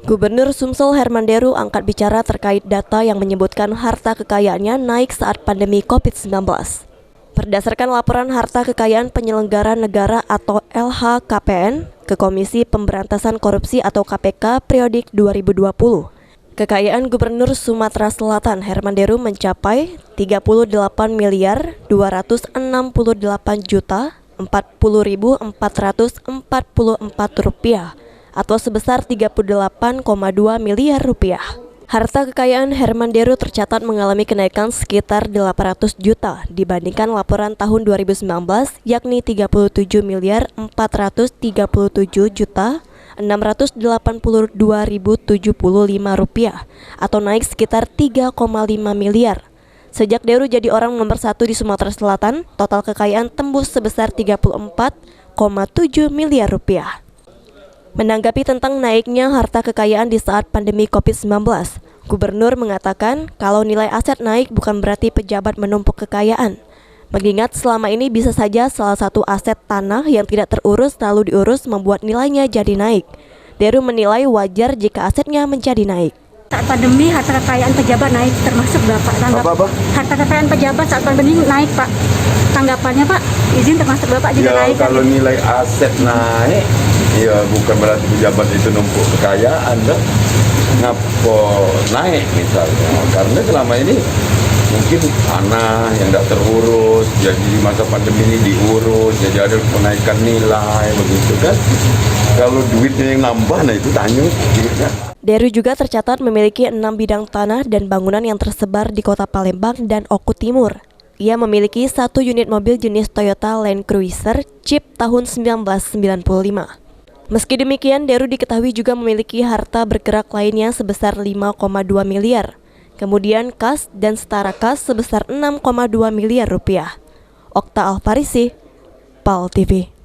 Gubernur Sumsel Herman Deru angkat bicara terkait data yang menyebutkan harta kekayaannya naik saat pandemi COVID-19. Berdasarkan laporan harta kekayaan penyelenggara negara atau LHKPN ke Komisi Pemberantasan Korupsi atau KPK periodik 2020, kekayaan Gubernur Sumatera Selatan Herman Deru mencapai 38.240.444.444 rupiah atau sebesar 38,2 miliar rupiah. Harta kekayaan Herman Deru tercatat mengalami kenaikan sekitar 800 juta dibandingkan laporan tahun 2019, yakni 37.437.682.075 rupiah atau naik sekitar 3,5 miliar. Sejak Deru jadi orang nomor 1 di Sumatera Selatan, total kekayaan tembus sebesar 34,7 miliar rupiah. Menanggapi tentang naiknya harta kekayaan di saat pandemi COVID-19, Gubernur mengatakan kalau nilai aset naik bukan berarti pejabat menumpuk kekayaan. Mengingat selama ini bisa saja salah satu aset tanah yang tidak terurus lalu diurus membuat nilainya jadi naik. Deru menilai wajar jika asetnya menjadi naik. Saat pandemi harta kekayaan pejabat naik, termasuk Bapak Apa? harta kekayaan pejabat saat pandemi naik, Pak. Tanggapannya, Pak, izin termasuk Bapak juga ya, naik. Kalau nilai aset naik, ya bukan berarti pejabat itu numpuk kekayaan, dah. Ngapa naik misalnya? Karena selama ini mungkin tanah yang tidak terurus, jadi di masa pandemi ini diurus, jadi ada kenaikan nilai, begitu kan? Kalau duitnya yang nambah, nah itu tanyut duitnya. Deru juga tercatat memiliki 6 bidang tanah dan bangunan yang tersebar di Kota Palembang dan Oku Timur. Ia memiliki 1 unit mobil jenis Toyota Land Cruiser Jeep tahun 1995. Meski demikian, Deru diketahui juga memiliki harta bergerak lainnya sebesar 5,2 miliar. Kemudian kas dan setara kas sebesar 6,2 miliar rupiah. Okta Alfarisi, PAL TV.